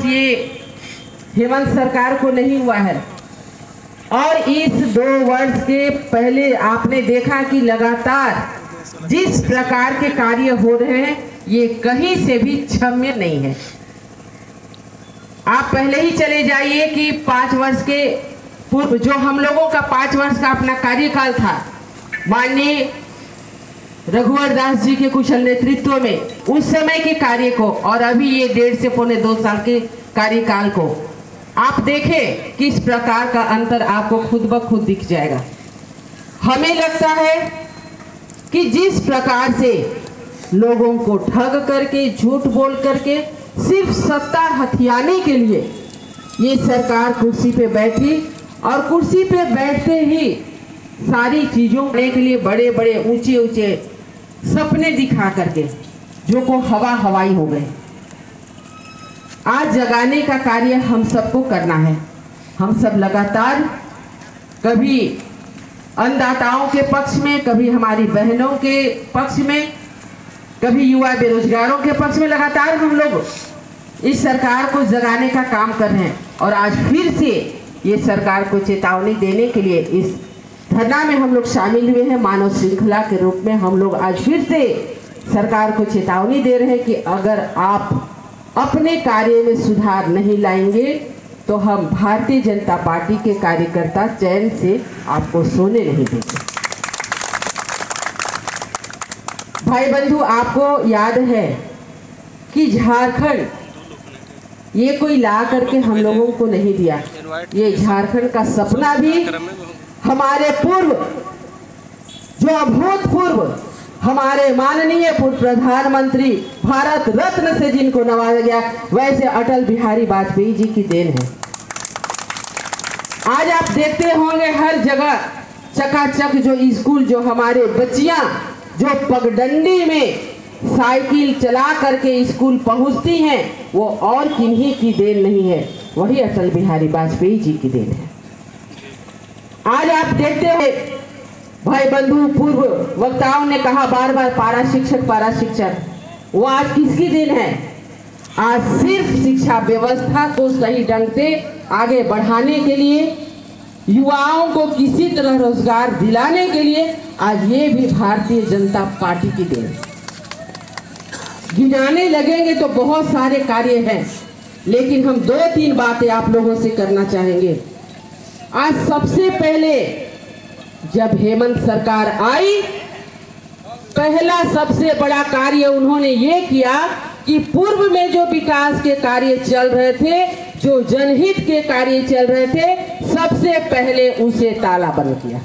ये हेमंत सरकार को नहीं हुआ है, और इस 2 वर्ष के पहले आपने देखा कि लगातार जिस प्रकार के कार्य हो रहे हैं ये कहीं से भी क्षम्य नहीं है। आप पहले ही चले जाइए कि 5 वर्ष के पूर्व जो हम लोगों का 5 वर्ष का अपना कार्यकाल था, माननीय रघुवर दास जी के कुशल नेतृत्व में उस समय के कार्य को और अभी ये 1.5 से पौने 2 साल के कार्यकाल को आप देखें, किस प्रकार का अंतर आपको खुद ब खुद दिख जाएगा। हमें लगता है कि जिस प्रकार से लोगों को ठग करके, झूठ बोल करके, सिर्फ सत्ता हथियाने के लिए ये सरकार कुर्सी पे बैठी, और कुर्सी पे बैठते ही सारी चीजों के लिए बड़े बड़े ऊंचे ऊंचे सपने दिखा करके जो को हवाई हो गए। आज जगाने का कार्य हम सबको करना है। हम सब लगातार कभी अन्नदाताओं के पक्ष में, कभी हमारी बहनों के पक्ष में, कभी युवा बेरोजगारों के पक्ष में लगातार हम लोग इस सरकार को जगाने का काम कर रहे हैं। और आज फिर से ये सरकार को चेतावनी देने के लिए इस धरना में हम लोग शामिल हुए हैं। मानव श्रृंखला के रूप में हम लोग आज फिर से सरकार को चेतावनी दे रहे हैं कि अगर आप अपने कार्य में सुधार नहीं लाएंगे तो हम भारतीय जनता पार्टी के कार्यकर्ता चैन से आपको सोने नहीं देंगे। भाई बंधु, आपको याद है कि झारखंड ये कोई ला करके हम लोगों को नहीं दिया। ये झारखंड का सपना भी हमारे पूर्व जो अभूतपूर्व हमारे माननीय पूर्व प्रधानमंत्री भारत रत्न से जिनको नवाजा गया, वैसे अटल बिहारी वाजपेयी जी की देन है। आज आप देखते होंगे हर जगह चकाचक जो स्कूल, जो हमारे बच्चियां जो पगडंडी में साइकिल चला करके स्कूल पहुंचती हैं, वो और किन्हीं की देन नहीं है, वही अटल बिहारी वाजपेयी जी की देन है। आज आप देखते हैं भाई बंधु, पूर्व वक्ताओं ने कहा बार बार पारा शिक्षक, वो आज किसकी देन है? आज सिर्फ शिक्षा व्यवस्था को सही ढंग से आगे बढ़ाने के लिए, युवाओं को किसी तरह रोजगार दिलाने के लिए आज ये भी भारतीय जनता पार्टी की देन है। गिनाने लगेंगे तो बहुत सारे कार्य हैं, लेकिन हम 2-3 बातें आप लोगों से करना चाहेंगे। आज सबसे पहले जब हेमंत सरकार आई, पहला सबसे बड़ा कार्य उन्होंने ये किया कि पूर्व में जो विकास के कार्य चल रहे थे, जो जनहित के कार्य चल रहे थे, सबसे पहले उसे तालाबंद किया।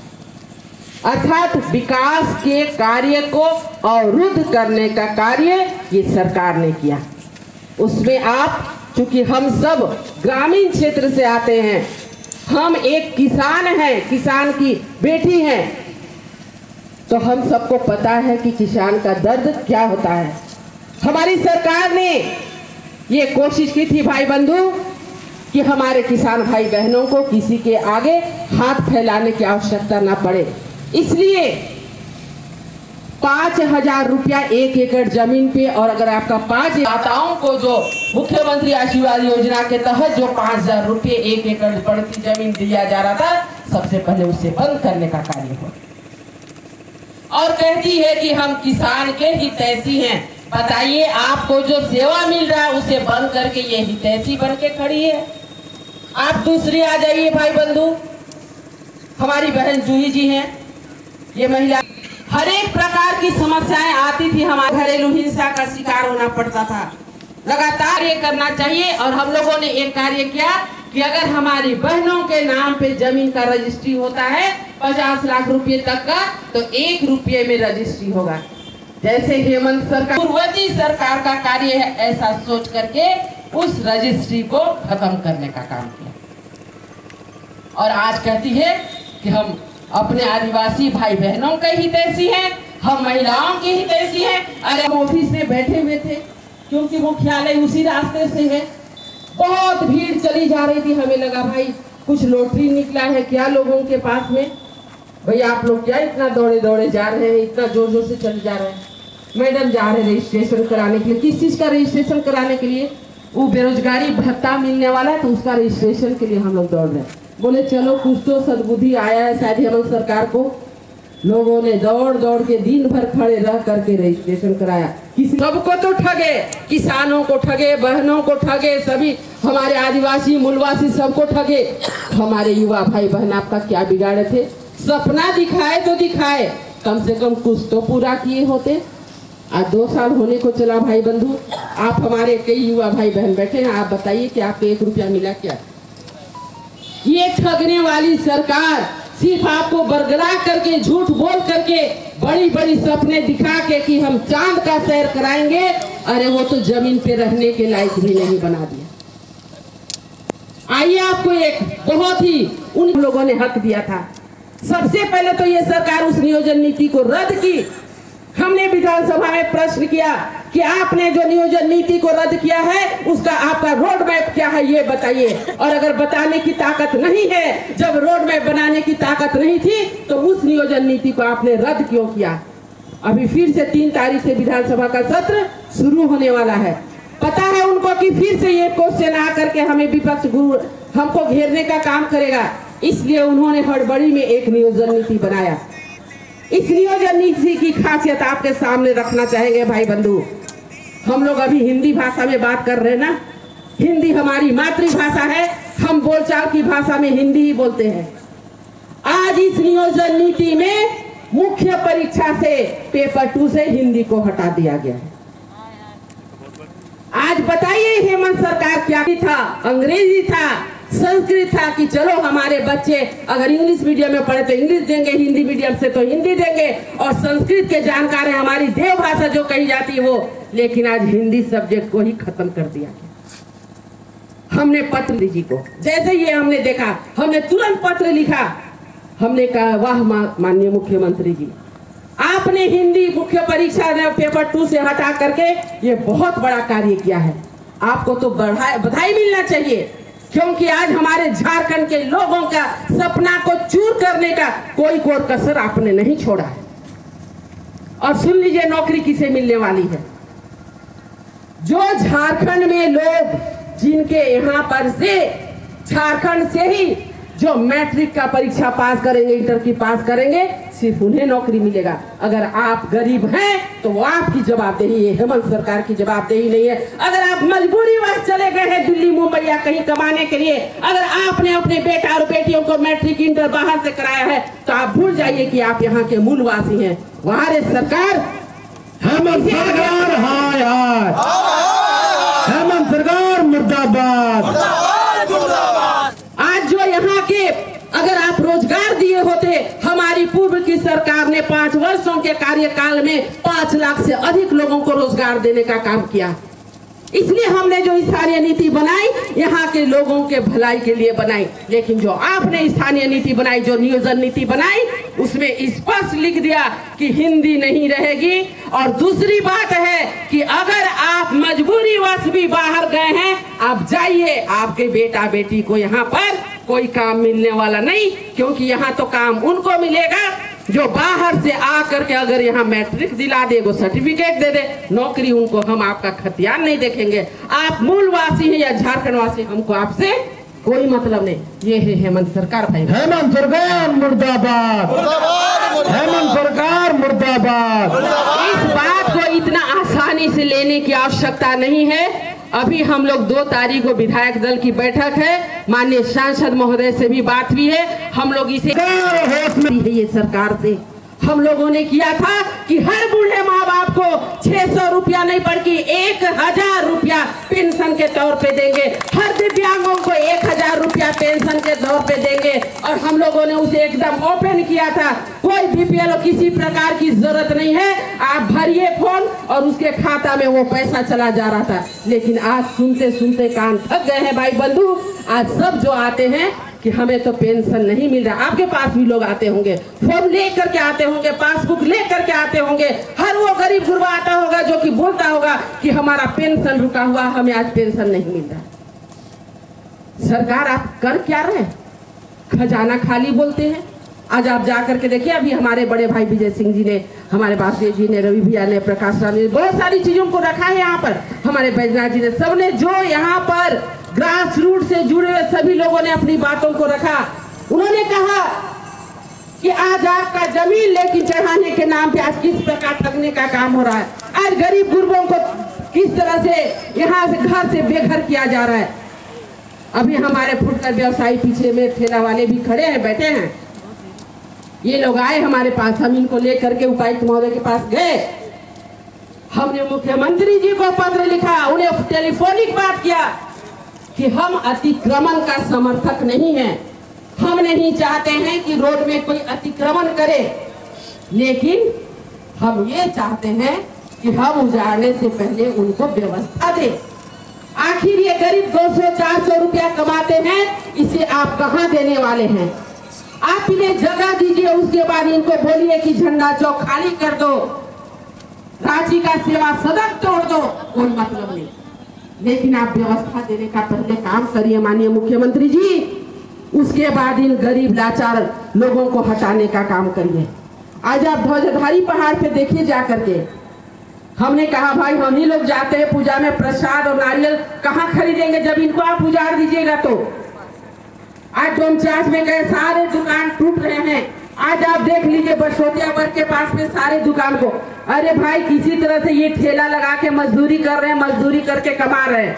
अर्थात विकास के कार्य को अवरुद्ध करने का कार्य ये सरकार ने किया। उसमें आप, चूंकि हम सब ग्रामीण क्षेत्र से आते हैं, हम एक किसान हैं, किसान की बेटी हैं, तो हम सबको पता है कि किसान का दर्द क्या होता है। हमारी सरकार ने ये कोशिश की थी भाई बंधु कि हमारे किसान भाई बहनों को किसी के आगे हाथ फैलाने की आवश्यकता ना पड़े, इसलिए 5,000 रुपया 1 एकड़ जमीन पे, और अगर आपका 5 दाताओं को जो मुख्यमंत्री आशीर्वाद योजना के तहत जो 5,000 रुपये 1 एकड़ पड़ती जमीन दिया जा रहा था, सबसे पहले उसे बंद करने का कार्य हो। और कहती है कि हम किसान के हितैषी हैं। बताइए, आपको जो सेवा मिल रहा है उसे बंद करके ये हितैषी बन के खड़ी है। आप दूसरी आ जाइए भाई बंधु, हमारी बहन जूही जी हैं, ये महिला हर एक प्रकार की समस्याएं आती थी, हमारे घरेलू हिंसा का शिकार होना पड़ता था। लगातार ये करना चाहिए, और हम लोगों ने एक कार्य किया कि अगर हमारी बहनों के नाम पे जमीन का रजिस्ट्री होता है 50 लाख रुपए तक का, तो 1 रुपये में रजिस्ट्री होगा। जैसे हेमंत सरकार, पूर्ववर्ती सरकार का कार्य है, ऐसा सोच करके उस रजिस्ट्री को खत्म करने का काम किया। और आज कहती है कि हम अपने आदिवासी भाई बहनों के हितैषी हैं, हम महिलाओं के हितैषी हैं। अरे हम ऑफिस में बैठे हुए थे, क्योंकि मुख्यालय उसी रास्ते से है, बहुत भीड़ चली जा रही थी। हमें लगा भाई कुछ लॉटरी निकला है क्या लोगों के पास में। भैया आप लोग क्या इतना दौड़े दौड़े जा रहे हैं, इतना जोर जोर से चले जा रहे हैं। मैडम जा रहे रजिस्ट्रेशन कराने के लिए। किस चीज का रजिस्ट्रेशन कराने के लिए? वो बेरोजगारी भत्ता मिलने वाला है, तो उसका रजिस्ट्रेशन के लिए हम लोग दौड़ रहे हैं। बोले चलो कुछ तो सद्बुद्धि आया है शायद हेमंत सरकार को। लोगों ने दौड़ दौड़ के दिन भर खड़े रह करके रजिस्ट्रेशन कराया। किसी सबको तो ठगे, किसानों को ठगे, बहनों को ठगे, सभी हमारे आदिवासी मूलवासी सबको ठगे। हमारे युवा भाई बहन आपका क्या बिगाड़े थे? सपना दिखाए तो दिखाए, कम से कम कुछ तो पूरा किए होते। आज 2 साल होने को चला भाई बंधु, आप हमारे कई युवा भाई बहन बैठे हैं, आप बताइए कि आपको 1 रुपया मिला क्या? ये ठगने वाली सरकार सिर्फ आपको बरगला करके, झूठ बोल करके, बड़ी बड़ी सपने दिखा के कि हम चांद का सैर कराएंगे, अरे वो तो जमीन पे रहने के लायक भी नहीं बना दिया। आइए आपको एक बहुत ही उन लोगों ने हक दिया था। सबसे पहले तो ये सरकार उस नियोजन नीति को रद्द की। हमने विधानसभा में प्रश्न किया कि आपने जो नियोजन नीति को रद्द किया है उसका आपका रोड मैप क्या है ये बताइए। और अगर बताने की ताकत नहीं है, जब रोड मैप बनाने की ताकत नहीं थी, तो उस नियोजन नीति को आपने रद्द क्यों किया? अभी फिर से 3 तारीख से विधानसभा का सत्र शुरू होने वाला है। पता है उनको कि फिर से ये क्वेश्चन आकर के हमें विपक्ष गुरु हमको घेरने का काम करेगा, इसलिए उन्होंने हड़बड़ी में एक नियोजन नीति बनाया। इस नियोजन नीति की खासियत आपके सामने रखना चाहेंगे भाई बंधु। हम लोग अभी हिंदी भाषा में बात कर रहे हैं ना, हिंदी हमारी मातृभाषा है, हम बोलचाल की भाषा में हिंदी ही बोलते हैं। आज इस नियोजन नीति में मुख्य परीक्षा से पेपर 2 से हिंदी को हटा दिया गया है। आज बताइए हेमंत सरकार क्या था? अंग्रेजी था, संस्कृत था कि चलो हमारे बच्चे अगर इंग्लिश मीडियम में पढ़े तो इंग्लिश देंगे, हिंदी मीडियम से तो हिंदी देंगे, और संस्कृत के जानकार है, हमारी देव भाषा जो कही जाती है वो। लेकिन आज हिंदी सब्जेक्ट को ही खत्म कर दिया। हमने पत्र जी को जैसे ये हमने देखा, हमने तुरंत पत्र लिखा। हमने कहा वाह माननीय मुख्यमंत्री जी, आपने हिंदी मुख्य परीक्षा पेपर 2 से हटा करके ये बहुत बड़ा कार्य किया है। आपको तो बधाई मिलना चाहिए, क्योंकि आज हमारे झारखंड के लोगों का सपना को चूर करने का कोई कसर आपने नहीं छोड़ा है। और सुन लीजिए नौकरी किसे मिलने वाली है। जो झारखंड में लोग जिनके यहाँ पर से झारखंड से ही जो मैट्रिक का परीक्षा पास करेंगे, इंटर की पास करेंगे, सिर्फ उन्हें नौकरी मिलेगा। अगर आप गरीब हैं तो वो आपकी जवाबदेही है, हेमंत सरकार की जवाबदेही नहीं है। अगर आप मजबूरीवश चले गए हैं दिल्ली मुंबई या कहीं कमाने के लिए, अगर आपने अपने बेटा और बेटियों को मैट्रिक इंटर बाहर से कराया है, तो आप भूल जाइए कि आप यहाँ के मूलवासी हैं। वहाँ सरकार हेमंत सरकार हाय हाय, हेमंत सरकार मुर्दाबाद। आज जो यहाँ के अगर आप रोजगार दिए होते, हमारी पूर्व की सरकार ने 5 वर्षों के कार्यकाल में 5 लाख से अधिक लोगों को रोजगार देने का काम किया। इसलिए हमने जो स्थानीय नीति बनाई, यहाँ के लोगों के भलाई के लिए बनाई। लेकिन जो आपने स्थानीय नीति बनाई, जो नियोजन नीति बनाई, उसमें स्पष्ट लिख दिया कि हिंदी नहीं रहेगी। और दूसरी बात है कि अगर आप मजबूरीवश भी बाहर गए हैं, आप जाइए, आपके बेटा बेटी को यहाँ पर कोई काम मिलने वाला नहीं, क्योंकि यहाँ तो काम उनको मिलेगा जो बाहर से आकर के अगर यहाँ मैट्रिक दिला दे, वो सर्टिफिकेट दे दे, नौकरी उनको हम आपका खतियान नहीं देखेंगे। आप मूलवासी हैं या झारखंड वासी, हमको आपसे कोई मतलब नहीं। ये है हेमंत सरकार भाई, हेमंत सरकार मुर्दाबाद, हेमंत सरकार मुर्दाबाद। इस बात को इतना आसानी से लेने की आवश्यकता नहीं है। अभी हम लोग 2 तारीख को विधायक दल की बैठक है, माननीय सांसद महोदय से भी बात हुई है। हम लोग इसे ये सरकार से हम लोगों ने किया था कि हर बूढ़े माँ बाप को 600 रुपया नहीं बल्कि 1000 रुपया पेंशन के तौर पे देंगे। हर दिव्यांगों को 1000 रुपया पेंशन के तौर पे देंगे। और हम लोगों ने उसे एकदम ओपन किया था, कोई बीपीएल किसी प्रकार की जरूरत नहीं है, आप भरिए फॉर्म और उसके खाता में वो पैसा चला जा रहा था। लेकिन आज सुनते सुनते कान थक गए हैं भाई बंधु। आज सब जो आते हैं कि हमें तो पेंशन नहीं मिल रहा, आपके पास भी लोग आते होंगे, फॉर्म लेकर के आते होंगे, पासबुक लेकर के आते होंगे। हर वो गरीब गुरबा आता होगा जो कि बोलता होगा कि हमारा पेंशन रुका हुआ, हमें आज पेंशन नहीं मिल रहा। सरकार आप कर क्या रहे हैं? खजाना खाली बोलते हैं। आज आप जाकर के देखिए, अभी हमारे बड़े भाई विजय सिंह जी ने हमारे बासुदेव जी ने, रवि भैया ने, प्रकाश राव ने बहुत सारी चीजों को रखा है यहाँ पर। हमारे बैजनाथ जी ने, सबने जो यहाँ पर ग्रास रूट से जुड़े हुए सभी लोगों ने अपनी बातों को रखा। उन्होंने कहा कि आज आपका जमीन लेकिन चढ़ाने के नाम पे आज किस प्रकार ठगने का काम हो रहा है। आज गरीब गुरबों को किस तरह से यहाँ से घर से बेघर किया जा रहा है। अभी हमारे फुटकर व्यवसायी पीछे में ठेला वाले भी खड़े हैं, बैठे हैं। ये लोग आए हमारे पास, हम इनको लेकर के उपायुक्त महोदय के पास गए। हमने मुख्यमंत्री जी को पत्र लिखा, उन्हें टेलीफोनिक बात किया कि हम अतिक्रमण का समर्थक नहीं हैं। हम नहीं चाहते हैं कि रोड में कोई अतिक्रमण करे, लेकिन हम ये चाहते हैं कि हम उजाड़ने से पहले उनको व्यवस्था दें। आखिर ये गरीब 200-400 रुपया कमाते हैं, इसे आप कहाँ देने वाले हैं? आप इन्हें जगह दीजिए, उसके बाद इनको बोलिए कि झंडा चौक खाली कर दो, रांची का सेवा सदन तोड़ दो, कोई मतलब नहीं। लेकिन आप व्यवस्था देने का पहले काम करिए माननीय मुख्यमंत्री जी, उसके बाद इन गरीब लाचार लोगों को हटाने का काम करिए। आज आप ध्वजधारी पहाड़ पे देखिए जा करके। हमने कहा भाई हम ही लोग जाते हैं पूजा में, प्रसाद और नारियल कहाँ खरीदेंगे जब इनको आप उजाड़ दीजिएगा तो। आज डोमचांच में गए, सारे दुकान टूट रहे हैं। आज आप देख लीजिए बसोतिया वर्ग के पास में सारे दुकान को, अरे भाई किसी तरह से ये ठेला लगा के मजदूरी कर रहे हैं, मजदूरी करके कमा रहे हैं।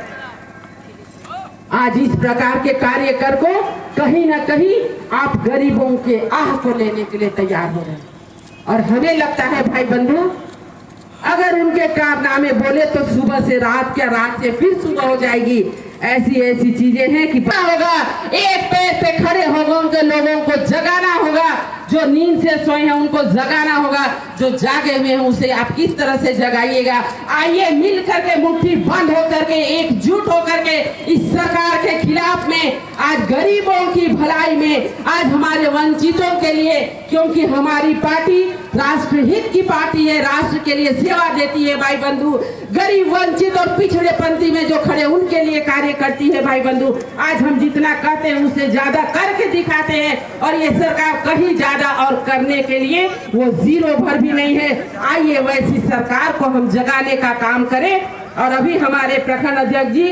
आज इस प्रकार के कार्य कर को कहीं ना कहीं आप गरीबों के आह को लेने के लिए तैयार हो रहे हैं। और हमें लगता है भाई बंधु, अगर उनके कारनामे बोले तो सुबह से रात, क्या रात से फिर सुबह हो जाएगी। ऐसी ऐसी चीजें हैं कि क्या होगा, एक पैर पे खड़े होंगे लोगों को जगाना होगा, जो नींद से सोए हैं उनको जगाना होगा, जो जागे हुए हैं उसे आप किस तरह से जगाइएगा। आइए मिल करके मुट्ठी बंद होकर के, एकजुट होकर के इस सरकार के खिलाफ में, आज गरीबों की भलाई में, आज हमारे वंचितों के लिए, क्योंकि हमारी पार्टी राष्ट्रहित की पार्टी है, राष्ट्र के लिए सेवा देती है भाई बंधु। गरीब वंचित और पिछड़े पंक्ति में जो खड़े उनके लिए कार्य करती है भाई बंधु। आज हम जितना कहते हैं उससे ज्यादा करके दिखाते हैं, और ये सरकार कहीं ज्यादा और करने के लिए वो जीरो भर भी नहीं है। आइए वैसी सरकार को हम जगाने का काम करें। और अभी हमारे प्रखंड अध्यक्ष जी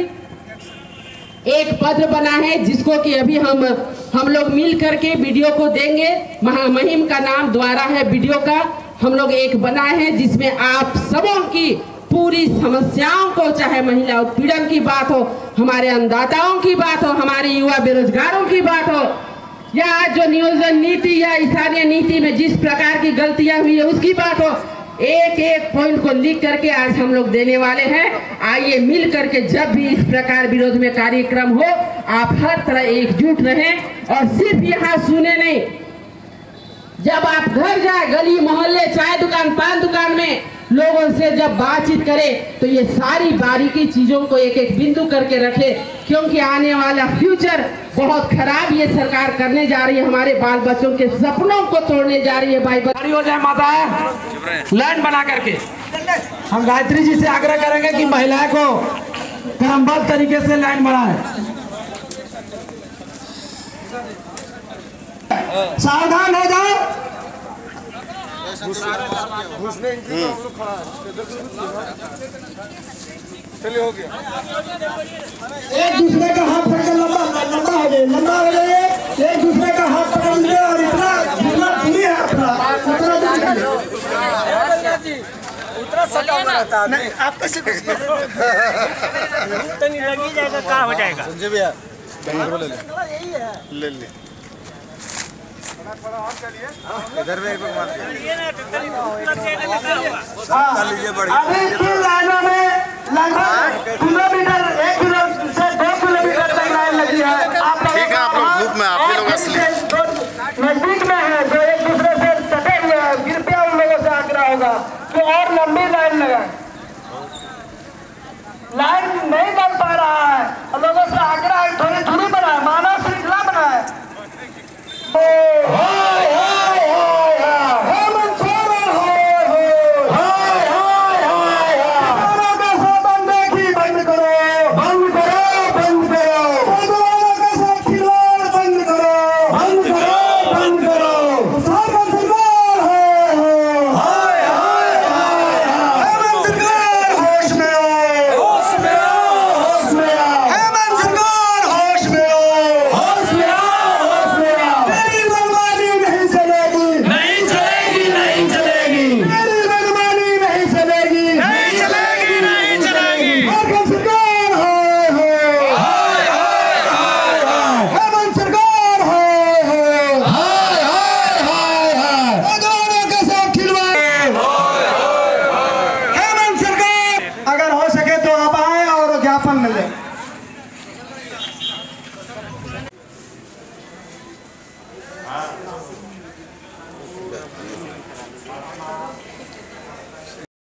एक पत्र बना है जिसको कि अभी हम लोग मिल करके वीडियो को देंगे। महामहिम का नाम द्वारा है वीडियो का, हम लोग एक बनाए हैं जिसमें आप सबों की पूरी समस्याओं को, चाहे महिला उत्पीड़न की बात हो, हमारे अन्नदाताओं की बात हो, हमारे युवा बेरोजगारों की बात हो, या जो नियोजन नीति या ईशान्य नीति में जिस प्रकार की गलतियां हुई है उसकी बात हो, एक एक पॉइंट को लिख करके आज हम लोग देने वाले हैं। आइए मिल करके जब भी इस प्रकार विरोध में कार्यक्रम हो, आप हर तरह एकजुट रहें। और सिर्फ यहाँ सुने नहीं, जब आप घर जाए, गली मोहल्ले, चाय दुकान, पान दुकान में लोगों से जब बातचीत करें तो ये सारी बारीकी चीजों को एक एक बिंदु करके रखे, क्योंकि आने वाला फ्यूचर बहुत खराब ये सरकार करने जा रही है। हमारे बाल बच्चों के सपनों को तोड़ने जा रही है भाई। खड़ी हो जाए माता, लाइन बना करके। हम गायत्री जी से आग्रह करेंगे कि महिलाएं को क्रमबद्ध तरीके से लाइन बनाए। सावधान हो जाओ। चलिए हो गया। एक दूसरे का हाथ पकड़ लंबा हो जाइए, एक दूसरे का हाथ पकड़ लीजिए और इतना दूरी है अपना उतना सटा रहता है। नहीं आप कैसे नहीं लगी जाएगा, क्या हो जाएगा? संजय भैया ले ले इधर में एक मार लीजिए। बड़ी अभी 3 लाइनों में लगभग किलोमीटर 1 किलोमीटर से